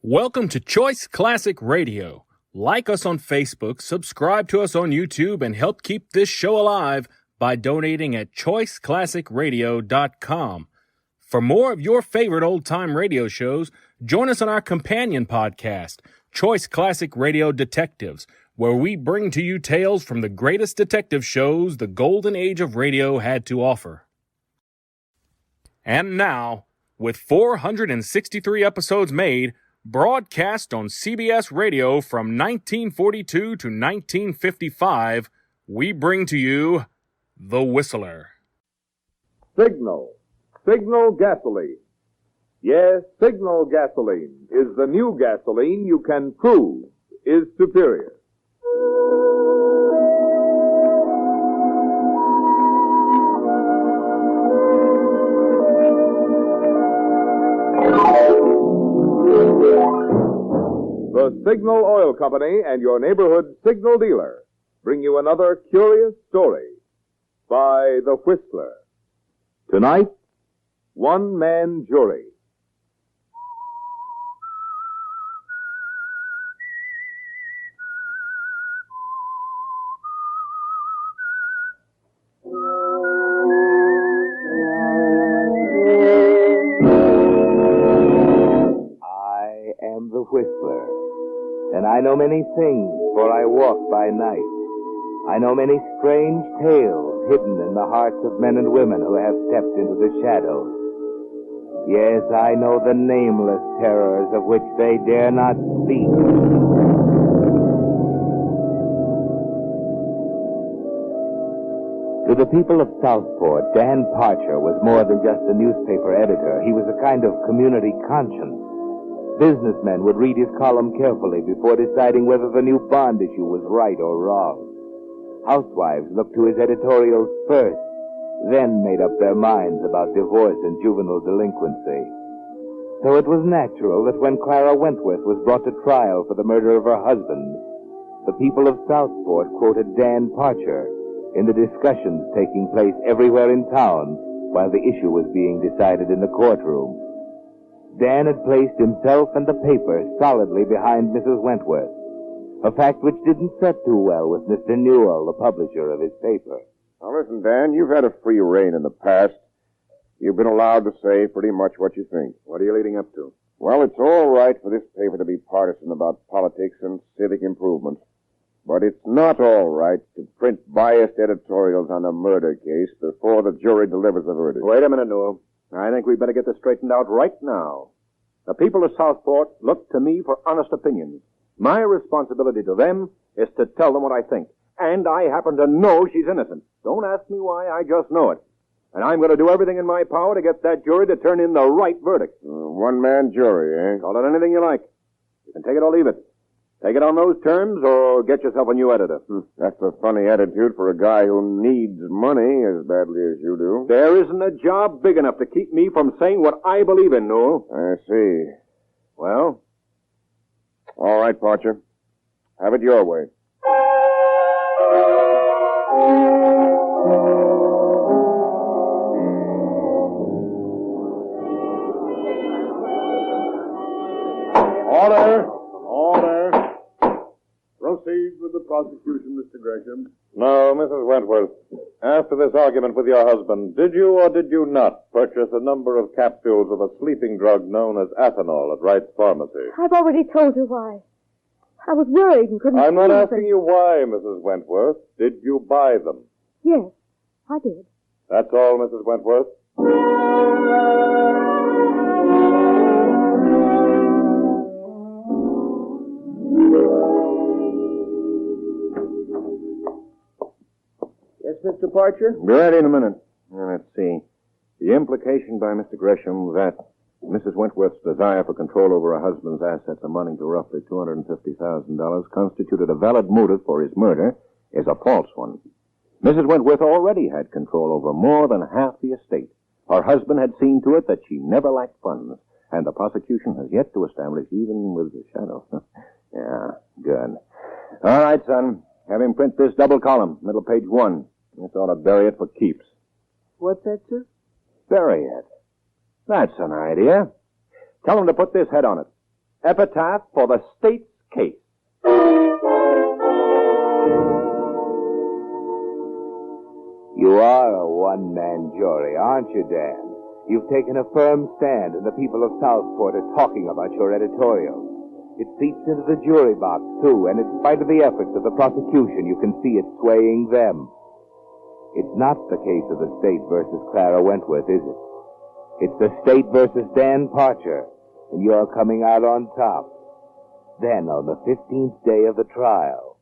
Welcome to Choice Classic Radio. Like us on Facebook, subscribe to us on YouTube, and help keep this show alive by donating at choiceclassicradio.com. For more of your favorite old-time radio shows, join us on our companion podcast, Choice Classic Radio Detectives, where we bring to you tales from the greatest detective shows the golden age of radio had to offer. And now, with 463 episodes made, broadcast on CBS Radio from 1942 to 1955, we bring to you The Whistler. Signal gasoline. Yes, Signal gasoline is the new gasoline you can prove is superior. The Signal Oil Company and your neighborhood signal dealer bring you another curious story by The Whistler. Tonight, one-man jury. I am the Whistler, and I know many things, for I walk by night. I know many strange tales hidden in the hearts of men and women who have stepped into the shadows. Yes, I know the nameless terrors of which they dare not speak. To the people of Southport, Dan Parcher was more than just a newspaper editor. He was a kind of community conscience. Businessmen would read his column carefully before deciding whether the new bond issue was right or wrong. Housewives looked to his editorials first, then made up their minds about divorce and juvenile delinquency. So it was natural that when Clara Wentworth was brought to trial for the murder of her husband, the people of Southport quoted Dan Parcher in the discussions taking place everywhere in town while the issue was being decided in the courtroom. Dan had placed himself and the paper solidly behind Mrs. Wentworth, a fact which didn't set too well with Mr. Newell, the publisher of his paper. Now, listen, Dan, you've had a free rein in the past. You've been allowed to say pretty much what you think. What are you leading up to? Well, it's all right for this paper to be partisan about politics and civic improvement. But it's not all right to print biased editorials on a murder case before the jury delivers a verdict. Wait a minute, Newell. I think we'd better get this straightened out right now. The people of Southport look to me for honest opinions. My responsibility to them is to tell them what I think. And I happen to know she's innocent. Don't ask me why, I just know it. And I'm going to do everything in my power to get that jury to turn in the right verdict. One-man jury, eh? Call it anything you like. You can take it or leave it. Take it on those terms or get yourself a new editor. That's a funny attitude for a guy who needs money as badly as you do. There isn't a job big enough to keep me from saying what I believe in, Newell. I see. Well? All right, Parcher. Have it your way. Order! Proceed with the prosecution, Mr. Gresham. No, Mrs. Wentworth. After this argument with your husband, did you or did you not purchase a number of capsules of a sleeping drug known as Athanol at Wright's Pharmacy? I've already told you why. I was worried and couldn't I'm not sleep, asking you why, Mrs. Wentworth. Did you buy them? Yes, I did. That's all, Mrs. Wentworth? Yes, Mr. Parcher? Be ready in a minute. Now, let's see. The implication by Mr. Gresham that Mrs. Wentworth's desire for control over her husband's assets amounting to roughly $250,000 constituted a valid motive for his murder is a false one. Mrs. Wentworth already had control over more than half the estate. Her husband had seen to it that she never lacked funds, and the prosecution has yet to establish even with the shadow. Yeah, good. All right, son. Have him print this double column, middle page 1. This ought to bury it for keeps. What's that, sir? Bury it. That's an idea. Tell him to put this head on it. Epitaph for the state's case. You are a one-man jury, aren't you, Dan? You've taken a firm stand, and the people of Southport are talking about your editorial. It seeps into the jury box, too, and in spite of the efforts of the prosecution, you can see it swaying them. It's not the case of the state versus Clara Wentworth, is it? It's the state versus Dan Parcher, and you're coming out on top. Then, on the 15th day of the trial.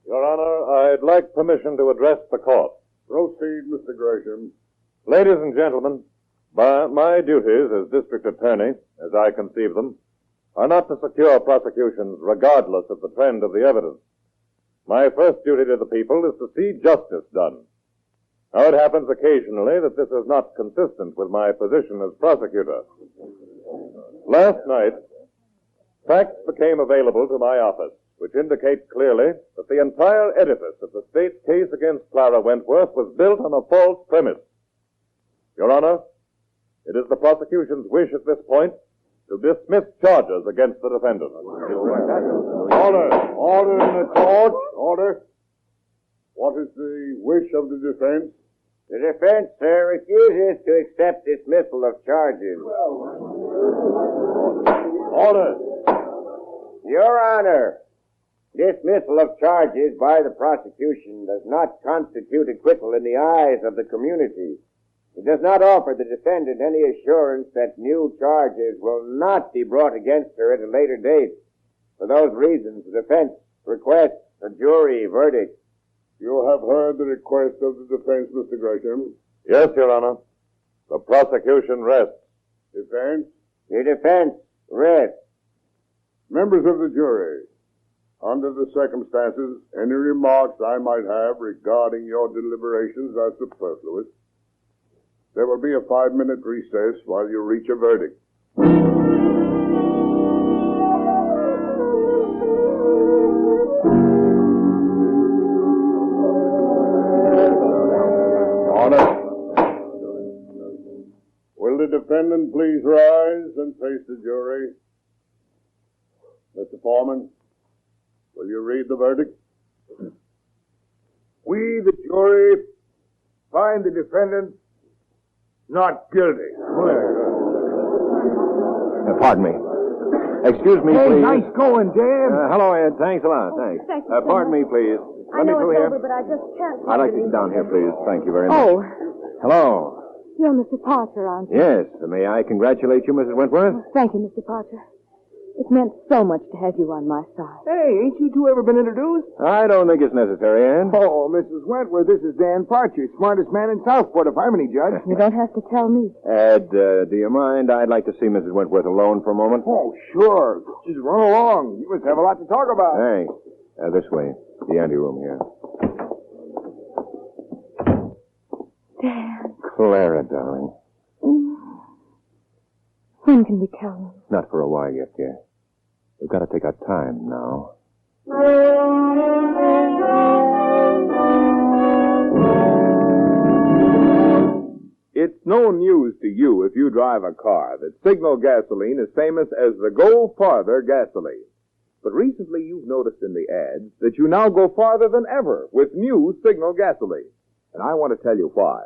Your Honor, I'd like permission to address the court. Proceed, Mr. Gresham. Ladies and gentlemen, my duties as district attorney, as I conceive them, are not to secure prosecutions regardless of the trend of the evidence. My first duty to the people is to see justice done. Now, it happens occasionally that this is not consistent with my position as prosecutor. Last night, facts became available to my office which indicate clearly that the entire edifice of the state's case against Clara Wentworth was built on a false premise. Your Honor, it is the prosecution's wish at this point to dismiss charges against the defendant. Order! Order in the court! Order! What is the wish of the defense? The defense, sir, refuses to accept dismissal of charges. Order! Your Honor, dismissal of charges by the prosecution does not constitute acquittal in the eyes of the community. It does not offer the defendant any assurance that new charges will not be brought against her at a later date. For those reasons, the defense requests a jury verdict. You have heard the request of the defense, Mr. Gresham. Yes, Your Honor. The prosecution rests. Defense? The defense rests. Members of the jury, under the circumstances, any remarks I might have regarding your deliberations are superfluous. There will be a 5-minute recess while you reach a verdict. Order. Will the defendant please rise and face the jury? Mr. Foreman, will you read the verdict? We, the jury, find the defendant not guilty. Pardon me. Excuse me, Hey, please. nice going, Dan. Hello, Ed. Thanks a lot. Thanks. Thank you so Pardon me, much. please. I Let me know through it's here. over, but I just can't. I'd like to sit down here, please. Thank you very much. Oh, Hello. you're Mr. Parcher, aren't you? Yes. May I congratulate you, Mrs. Wentworth? Thank you, Mr. Parcher. It meant so much to have you on my side. Hey, ain't you two ever been introduced? I don't think it's necessary, Ann. Oh, Mrs. Wentworth, this is Dan Parcher, smartest man in Southport, if I'm any judge. You don't have to tell me. Ed, do you mind? I'd like to see Mrs. Wentworth alone for a moment. Oh, sure. Just run along. You must have a lot to talk about. Thanks. This way. The anteroom here. Dan, Clara, darling. when can we tell him? Not for a while yet, dear. We've got to take our time now. It's no news to you if you drive a car that Signal gasoline is famous as the Go Farther gasoline. But recently you've noticed in the ads that you now go farther than ever with new Signal gasoline. And I want to tell you why.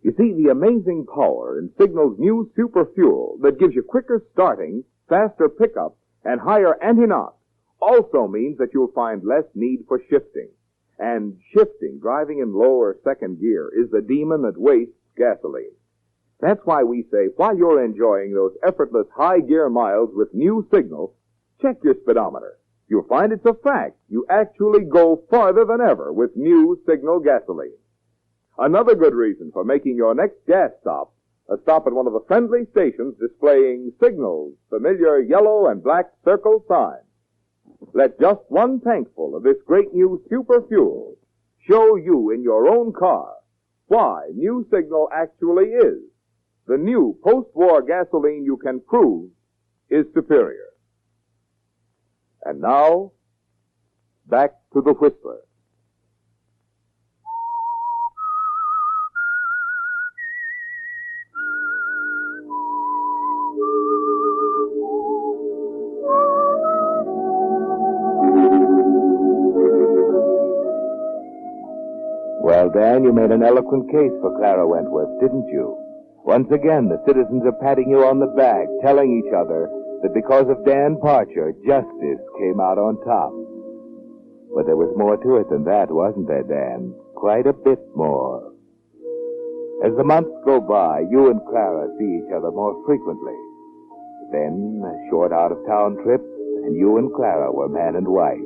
You see, the amazing power in Signal's new super fuel that gives you quicker starting, faster pickup, and higher anti-knock also means that you'll find less need for shifting. And shifting, driving in low or second gear, is the demon that wastes gasoline. That's why we say, while you're enjoying those effortless high gear miles with new Signal, check your speedometer. You'll find it's a fact. You actually go farther than ever with new Signal gasoline. Another good reason for making your next gas stop a stop at one of the friendly stations displaying Signal's familiar yellow and black circle sign. Let just one tankful of this great new super fuel show you in your own car why new Signal actually is the new post-war gasoline you can prove is superior. And now, back to the Whistler. Dan, you made an eloquent case for Clara Wentworth, didn't you? Once again, the citizens are patting you on the back, telling each other that because of Dan Parcher, justice came out on top. But there was more to it than that, wasn't there, Dan? Quite a bit more. As the months go by, you and Clara see each other more frequently. Then, a short out-of-town trip, and you and Clara were man and wife.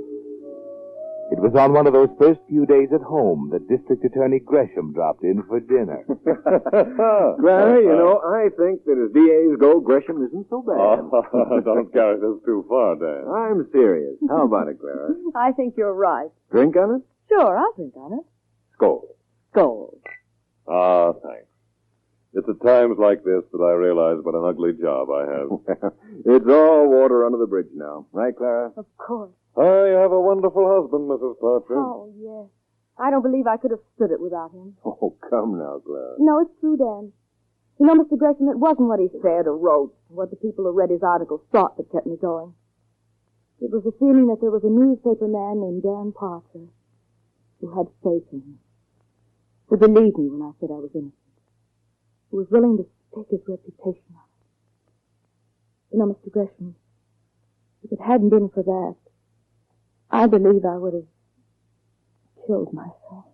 It was on one of those first few days at home that District Attorney Gresham dropped in for dinner. Clara, I think that as DAs go, Gresham isn't so bad. Oh, don't carry this too far, Dan. I'm serious. How about it, Clara? I think you're right. Drink on it? Sure, I'll drink on it. Skull. Gold. Ah, thanks. It's at times like this that I realize what an ugly job I have. It's all water under the bridge now. Right, Clara? Of course. I have a wonderful husband, Mrs. Parcher. Oh, yes. I don't believe I could have stood it without him. Oh, come now, Clara. No, it's true, Dan. You know, Mr. Gresham, it wasn't what he said or wrote, what the people who read his articles thought that kept me going. It was the feeling that there was a newspaper man named Dan Parcher who had faith in me, who believed me when I said I was innocent, who was willing to stake his reputation on it. You know, Mr. Gresham, if it hadn't been for that, I believe I would have killed myself.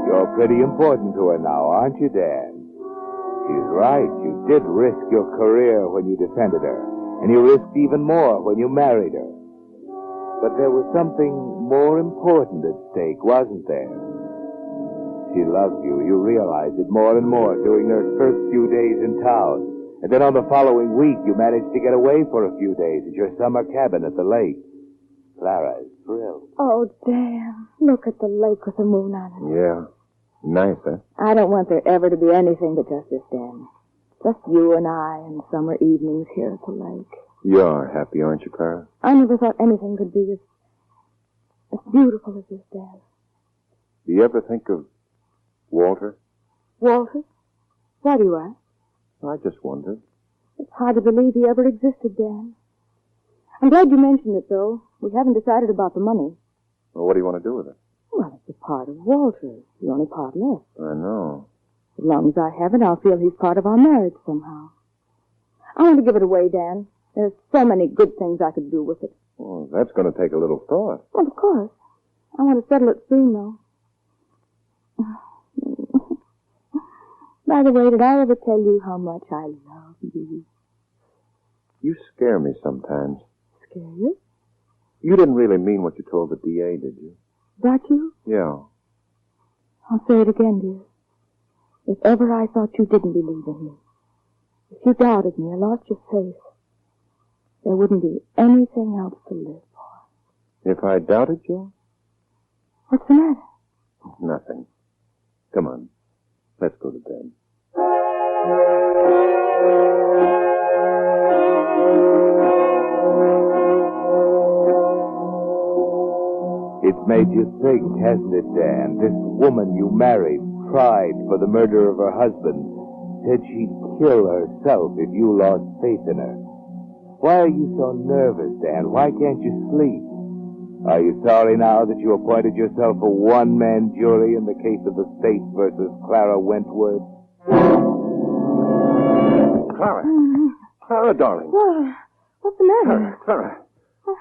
You're pretty important to her now, aren't you, Dan? She's right. You did risk your career when you defended her, and you risked even more when you married her. But there was something more important at stake, wasn't there? She loved you. You realized it more and more during those first few days in town. And then on the following week, you managed to get away for a few days at your summer cabin at the lake. Clara is thrilled. Oh, Dan, look at the lake with the moon on it. Yeah. Nice, huh? I don't want there ever to be anything but just this, Dan. Just you and I and summer evenings here at the lake. You're happy, aren't you, Clara? I never thought anything could be as beautiful as this, Dan. Do you ever think of Walter? Walter? Why do you ask? I just wondered. It's hard to believe he ever existed, Dan. I'm glad you mentioned it, though. We haven't decided about the money. Well, what do you want to do with it? Well, it's a part of Walter. The only part left. I know. As long as I have it, I'll feel he's part of our marriage somehow. I want to give it away, Dan. There's so many good things I could do with it. Well, that's going to take a little thought. Well, of course. I want to settle it soon, though. By the way, did I ever tell you how much I love you? You scare me sometimes. Scare you? You didn't really mean what you told the DA, did you? That you? Yeah. I'll say it again, dear. If ever I thought you didn't believe in me, if you doubted me or lost your faith, there wouldn't be anything else to live for. If I doubted you? What's the matter? Nothing. Come on. Let's go to bed. It's made you think, hasn't it, Dan? This woman you married, tried for the murder of her husband, said she'd kill herself if you lost faith in her. Why are you so nervous, Dan? Why can't you sleep? Are you sorry now that you appointed yourself a one-man jury in the case of the state versus Clara Wentworth? Clara. Clara, darling. What's the matter? Clara.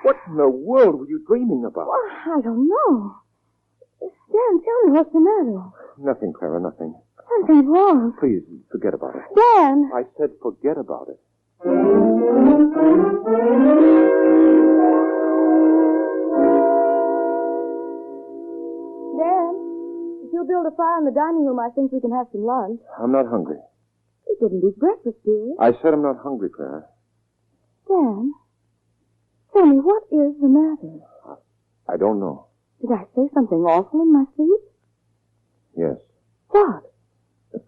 What in the world were you dreaming about? Well, I don't know. Dan, tell me what's the matter. Nothing, Clara, nothing. Something's wrong. Please, forget about it. Dan! I said forget about it. Dan, if you'll build a fire in the dining room, I think we can have some lunch. I'm not hungry. You didn't eat breakfast, dear. I said I'm not hungry, Clara. Dan, tell me, what is the matter? I don't know. Did I say something awful in my sleep? Yes. What?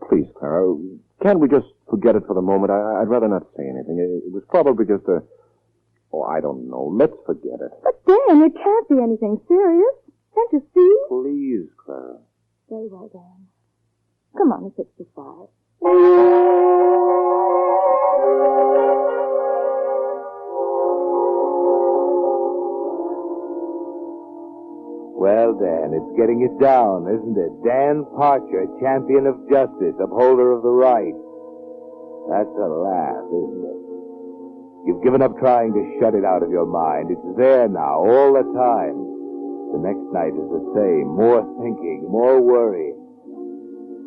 Please, Clara, can't we just forget it for the moment? I'd rather not say anything. It was probably just a... Oh, I don't know. Let's forget it. But, Dan, it can't be anything serious. Can't you see? Please, Clara. Very well, Dan. Come on and fix the fire. Dan. It's getting it down, isn't it? Dan Parcher, champion of justice, upholder of the right. That's a laugh, isn't it? You've given up trying to shut it out of your mind. It's there now, all the time. The next night is the same. More thinking, more worrying.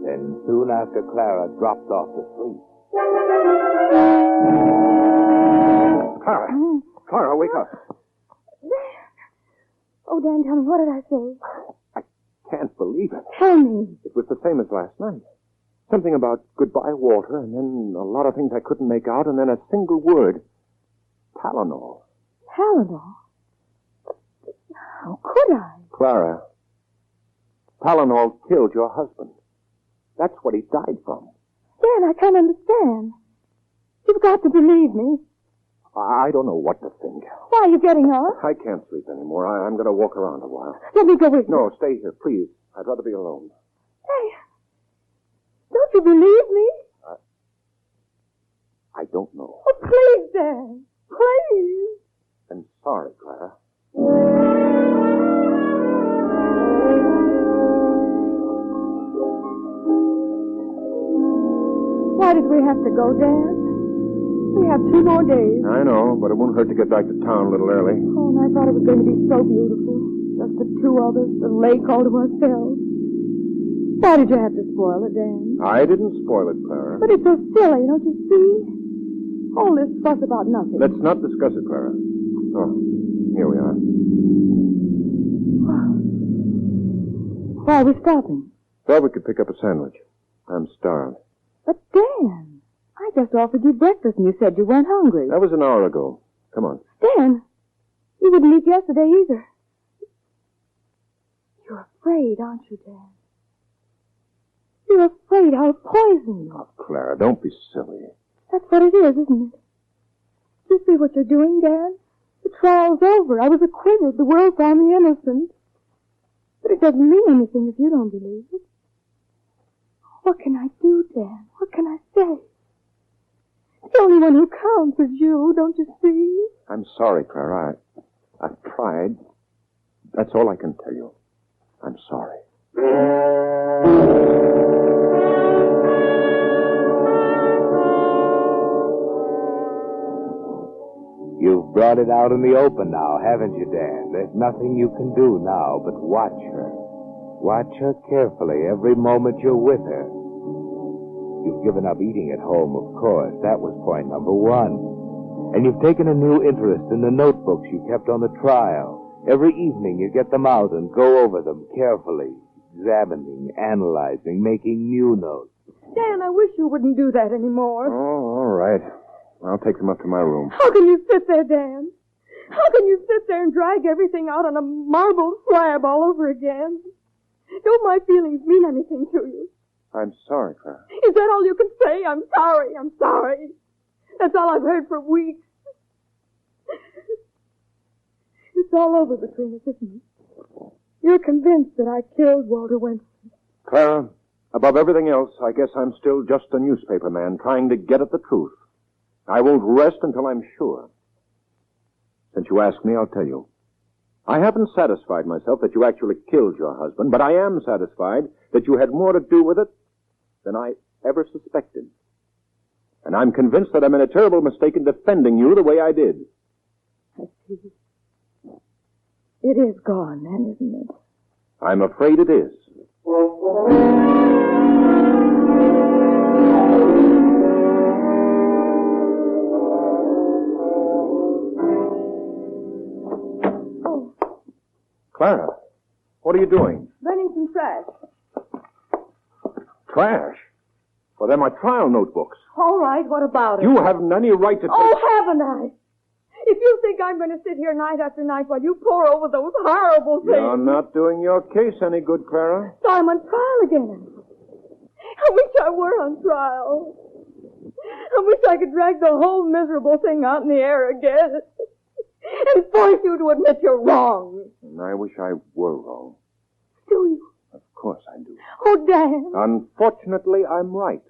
Then soon after Clara drops off to sleep. Clara! Clara, wake up. Oh, Dan, tell me, what did I say? I can't believe it. Tell me. It was the same as last night. Something about goodbye, Walter, and then a lot of things I couldn't make out, and then a single word. Tylenol. Tylenol? How could I? Clara, Tylenol killed your husband. That's what he died from. Dan, I can't understand. You've got to believe me. I don't know what to think. Why are you getting up? I can't sleep anymore. I'm going to walk around a while. Let me go with you. No, stay here, please. I'd rather be alone. Hey, don't you believe me? I don't know. Oh, please, Dan. Please. I'm sorry, Clara. Why did we have to go, Dan? We have 2 more days. I know, but it won't hurt to get back to town a little early. Oh, and I thought it was going to be so beautiful. Just the 2 of us, the lake all to ourselves. Why did you have to spoil it, Dan? I didn't spoil it, Clara. But it's so silly, don't you see? All this fuss about nothing. Let's not discuss it, Clara. Oh, here we are. Why are we stopping? Thought we could pick up a sandwich. I'm starved. But, Dan, I just offered you breakfast and you said you weren't hungry. That was an hour ago. Come on. Dan, you didn't eat yesterday either. You're afraid, aren't you, Dan? You're afraid I'll poison you. Oh, Clara, don't be silly. That's what it is, isn't it? You see what you're doing, Dan? The trial's over. I was acquitted. The world found me innocent. But it doesn't mean anything if you don't believe it. What can I do, Dan? What can I say? The only one who counts is you, don't you see? I'm sorry, Clara. I've tried. That's all I can tell you. I'm sorry. You've brought it out in the open now, haven't you, Dan? There's nothing you can do now but watch her. Watch her carefully every moment you're with her. You've given up eating at home, of course. That was point number 1. And you've taken a new interest in the notebooks you kept on the trial. Every evening you get them out and go over them carefully, examining, analyzing, making new notes. Dan, I wish you wouldn't do that anymore. Oh, all right. I'll take them up to my room. How can you sit there, Dan? How can you sit there and drag everything out on a marble slab all over again? Don't my feelings mean anything to you? I'm sorry, Clara. Is that all you can say? I'm sorry. I'm sorry. That's all I've heard for weeks. It's all over between us, isn't it? You're convinced that I killed Walter Winston. Clara, above everything else, I guess I'm still just a newspaper man trying to get at the truth. I won't rest until I'm sure. Since you asked me, I'll tell you. I haven't satisfied myself that you actually killed your husband, but I am satisfied that you had more to do with it than I ever suspected. And I'm convinced that I made a terrible mistake in defending you the way I did. I see. It is gone, then, isn't it? I'm afraid it is. Clara, what are you doing? Burning some trash. Trash? Well, they're my trial notebooks. All right, what about it? You haven't any right to... Oh, haven't I? If you think I'm going to sit here night after night while you pore over those horrible things... You're not doing your case any good, Clara. So I'm on trial again. I wish I were on trial. I wish I could drag the whole miserable thing out in the air again. And force you to admit you're wrong. And I wish I were wrong. Do you? Of course I do. Oh, Dan. Unfortunately, I'm right.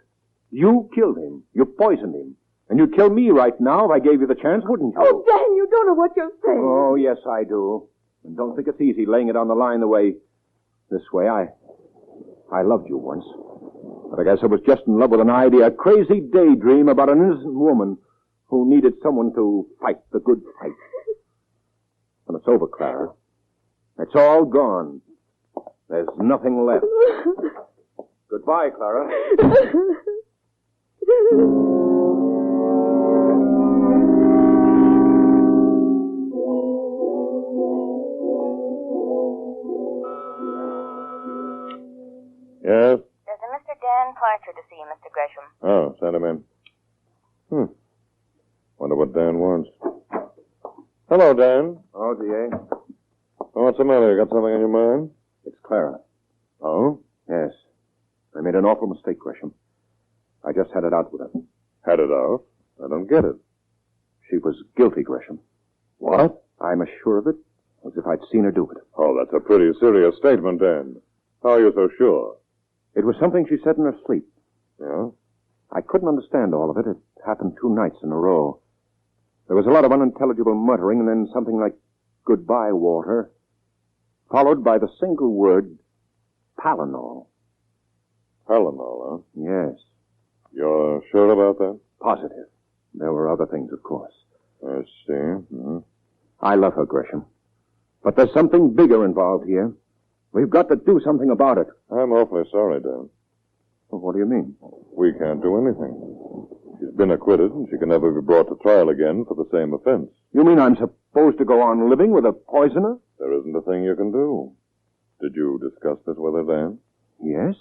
You killed him. You poisoned him. And you'd kill me right now if I gave you the chance, wouldn't you? Oh, Dan, you don't know what you're saying. Oh, yes, I do. And don't think it's easy laying it on the line the way This way, I loved you once. But I guess I was just in love with an idea, a crazy daydream about an innocent woman who needed someone to fight the good fight. And it's over, Clara. It's all gone. There's nothing left. Goodbye, Clara. Yes? There's a Mr. Dan Parcher to see you, Mr. Gresham. Oh, send him in. Wonder what Dan wants. Hello, Dan. Oh, D.A. What's the matter? You got something on your mind? It's Clara. Oh? Yes. I made an awful mistake, Gresham. I just had it out with her. Had it out? I don't get it. She was guilty, Gresham. What? I'm as sure of it as if I'd seen her do it. Oh, that's a pretty serious statement, Dan. How are you so sure? It was something she said in her sleep. Yeah? I couldn't understand all of it. It happened 2 nights in a row. There was a lot of unintelligible muttering, and then something like, "Goodbye, Walter," followed by the single word, Palinol. Palinol, huh? Yes. You're sure about that? Positive. There were other things, of course. I see. Mm-hmm. I love her, Gresham. But there's something bigger involved here. We've got to do something about it. I'm awfully sorry, Dan. Well, what do you mean? We can't do anything. She's been acquitted, and she can never be brought to trial again for the same offense. You mean I'm supposed to go on living with a poisoner? There isn't a thing you can do. Did you discuss this with her, Dan? Yes.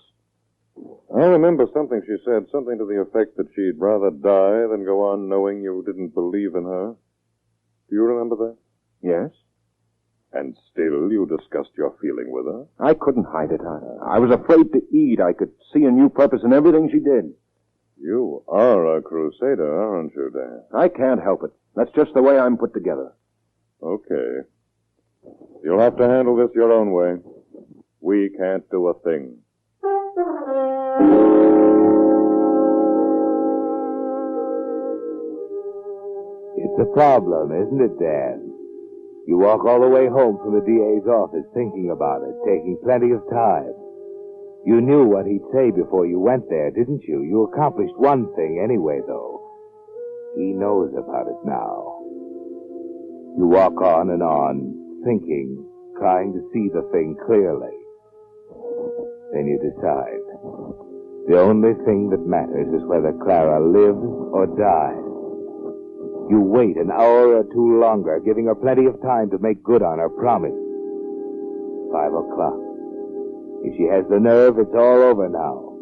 I remember something she said, something to the effect that she'd rather die than go on knowing you didn't believe in her. Do you remember that? Yes. And still you discussed your feeling with her? I couldn't hide it. I was afraid to eat. I could see a new purpose in everything she did. You are a crusader, aren't you, Dan? I can't help it. That's just the way I'm put together. Okay. You'll have to handle this your own way. We can't do a thing. It's a problem, isn't it, Dan? You walk all the way home from the DA's office thinking about it, taking plenty of time. You knew what he'd say before you went there, didn't you? You accomplished one thing anyway, though. He knows about it now. You walk on and on, thinking, trying to see the thing clearly. Then you decide. The only thing that matters is whether Clara lives or dies. You wait an hour or two longer, giving her plenty of time to make good on her promise. 5 o'clock. If she has the nerve, it's all over now.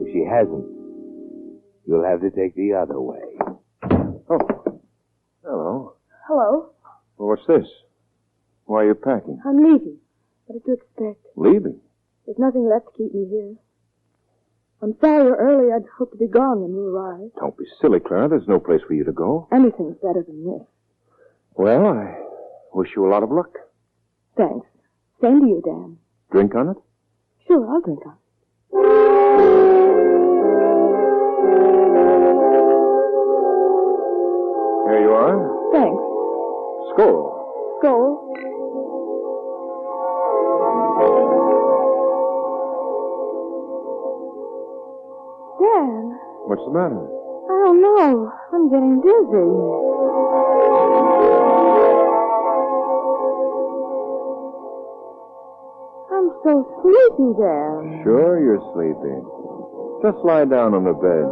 If she hasn't, you'll have to take the other way. Oh. Hello. Hello. Well, what's this? Why are you packing? I'm leaving. What did you expect? Leaving? There's nothing left to keep me here. I'm sorry you're early. I'd hoped to be gone when you arrived. Don't be silly, Clara. There's no place for you to go. Anything's better than this. Well, I wish you a lot of luck. Thanks. Same to you, Dan. Drink on it? Sure, I'll drink on it. Here you are. Thanks. Skål. Skål. Dan, What's the matter? I don't know. I'm getting dizzy. I'm so sleepy, Dan. Sure you're sleepy. Just lie down on the bed.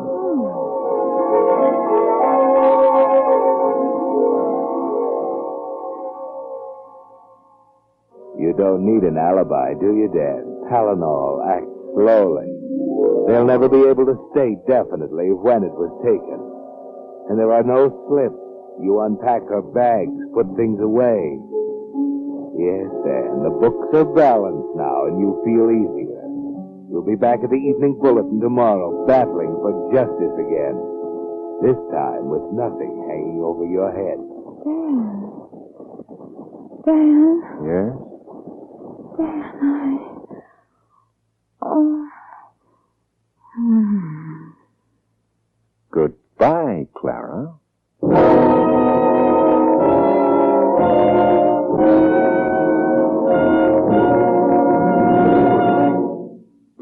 You don't need an alibi, do you, Dan? Palinol acts slowly. They'll never be able to state definitely when it was taken. And there are no slips. You unpack her bags, put things away. Yes, Dan, the books are balanced now, and you feel easier. You'll be back at the Evening Bulletin tomorrow, battling for justice again. This time with nothing hanging over your head. Dan. Yes? Dan, Oh. Goodbye, Clara.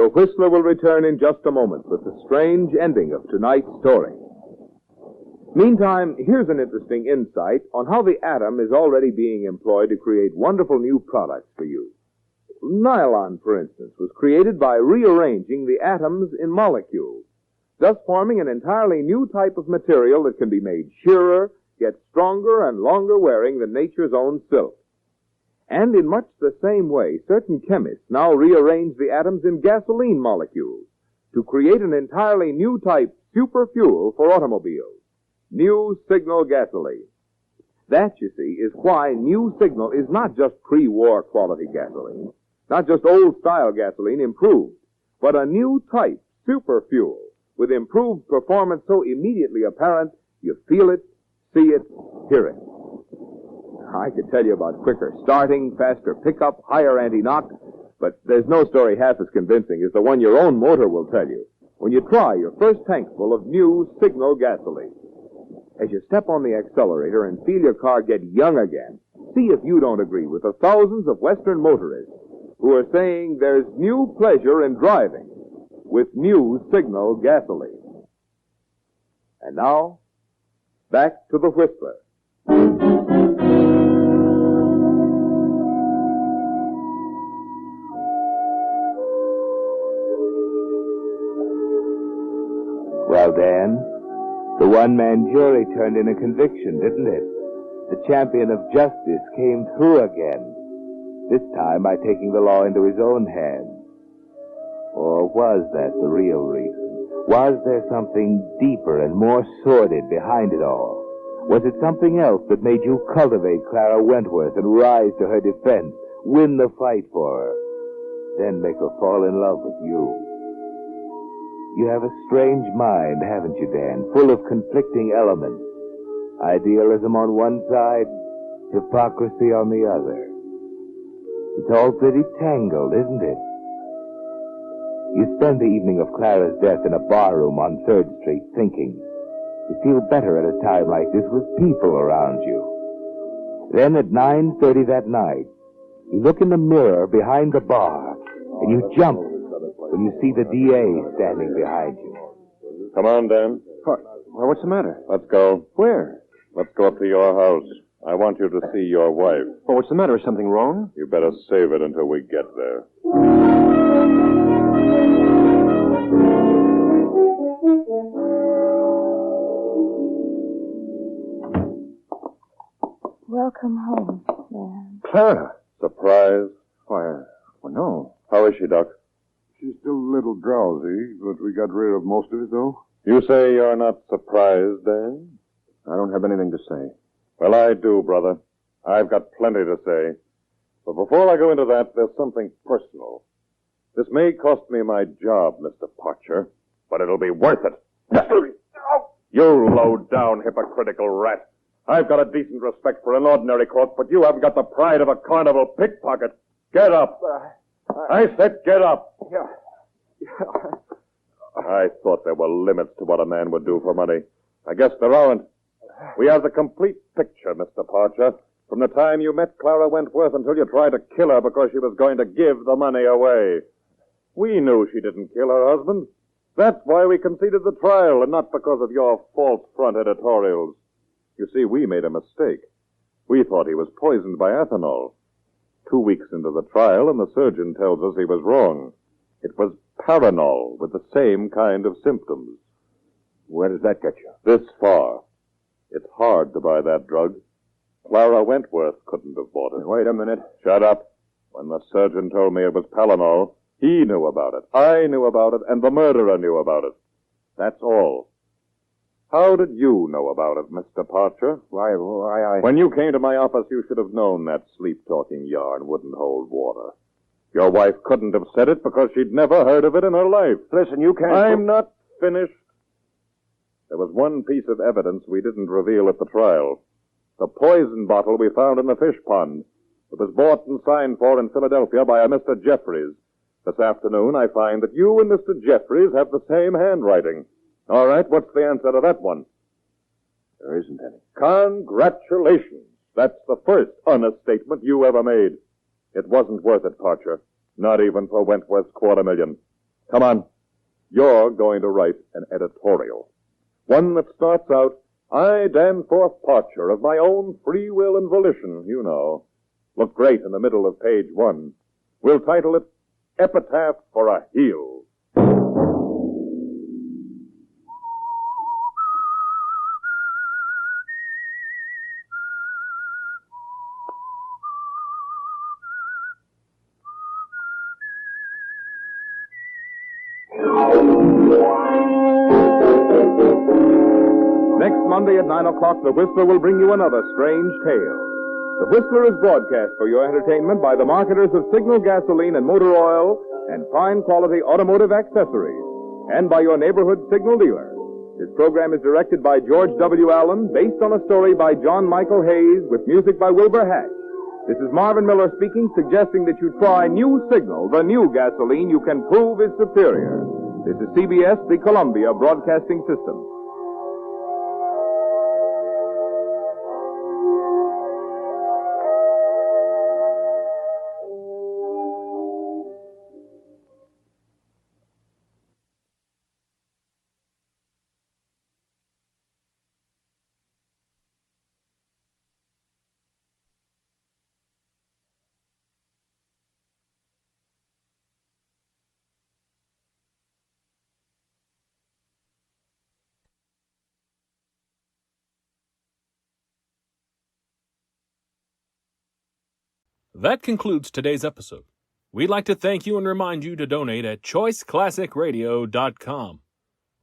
The Whistler will return in just a moment with the strange ending of tonight's story. Meantime, here's an interesting insight on how the atom is already being employed to create wonderful new products for you. Nylon, for instance, was created by rearranging the atoms in molecules, thus forming an entirely new type of material that can be made sheerer, yet stronger and longer wearing than nature's own silk. And in much the same way, certain chemists now rearrange the atoms in gasoline molecules to create an entirely new type superfuel for automobiles. New Signal gasoline. That, you see, is why New Signal is not just pre-war quality gasoline, not just old-style gasoline improved, but a new type superfuel with improved performance so immediately apparent you feel it, see it, hear it. I could tell you about quicker starting, faster pickup, higher anti-knock, but there's no story half as convincing as the one your own motor will tell you when you try your first tankful of New Signal gasoline. As you step on the accelerator and feel your car get young again, see if you don't agree with the thousands of Western motorists who are saying there's new pleasure in driving with New Signal gasoline. And now, back to the Whistler. Well, Dan, the one-man jury turned in a conviction, didn't it? The champion of justice came through again, this time by taking the law into his own hands. Or was that the real reason? Was there something deeper and more sordid behind it all? Was it something else that made you cultivate Clara Wentworth and rise to her defense, win the fight for her, then make her fall in love with you? You have a strange mind, haven't you, Dan? Full of conflicting elements. Idealism on one side, hypocrisy on the other. It's all pretty tangled, isn't it? You spend the evening of Clara's death in a barroom on 3rd Street thinking. You feel better at a time like this with people around you. Then at 9:30 that night, you look in the mirror behind the bar, and you jump when you see the DA standing behind you. Come on, Dan. Well, what's the matter? Let's go. Where? Let's go up to your house. I want you to see your wife. Well, what's the matter? Is something wrong? You better save it until we get there. Welcome home, Dan. Clara. Surprise? Why, well, no. How is she, Doc? She's still a little drowsy, but we got rid of most of it, though. You say you're not surprised, Dan? I don't have anything to say. Well, I do, brother. I've got plenty to say. But before I go into that, there's something personal. This may cost me my job, Mr. Parcher, but it'll be worth it. You low-down, hypocritical rat. I've got a decent respect for an ordinary court, but you haven't got the pride of a carnival pickpocket. Get up. I said get up. Yeah. I thought there were limits to what a man would do for money. I guess there aren't. We have the complete picture, Mr. Parcher, from the time you met Clara Wentworth until you tried to kill her because she was going to give the money away. We knew she didn't kill her husband. That's why we conceded the trial, and not because of your false front editorials. You see, we made a mistake. We thought he was poisoned by ethanol. 2 weeks into the trial, and the surgeon tells us he was wrong. It was Paranol with the same kind of symptoms. Where does that get you? This far. It's hard to buy that drug. Clara Wentworth couldn't have bought it. Wait a minute. Shut up. When the surgeon told me it was Paranol, he knew about it, I knew about it, and the murderer knew about it. That's all. How did you know about it, Mr. Parcher? Why, When you came to my office, you should have known that sleep-talking yarn wouldn't hold water. Your wife couldn't have said it because she'd never heard of it in her life. Listen, you can't... I'm not finished. There was one piece of evidence we didn't reveal at the trial. The poison bottle we found in the fish pond. It was bought and signed for in Philadelphia by a Mr. Jeffries. This afternoon, I find that you and Mr. Jeffries have the same handwriting. All right, what's the answer to that one? There isn't any. Congratulations. That's the first honest statement you ever made. It wasn't worth it, Parcher. Not even for Wentworth's $250,000. Come on. You're going to write an editorial. One that starts out, I, Danforth Parcher, of my own free will and volition, you know. Look great in the middle of page 1. We'll title it Epitaph for a Heel. Next Monday at 9 o'clock, The Whistler will bring you another strange tale. The Whistler is broadcast for your entertainment by the marketers of Signal gasoline and motor oil and fine quality automotive accessories, and by your neighborhood Signal dealer. This program is directed by George W. Allen, based on a story by John Michael Hayes, with music by Wilbur Hatch. This is Marvin Miller speaking, suggesting that you try New Signal, the new gasoline you can prove is superior. This is CBS, the Columbia Broadcasting System. That concludes today's episode. We'd like to thank you and remind you to donate at choiceclassicradio.com.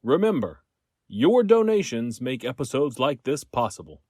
Remember, your donations make episodes like this possible.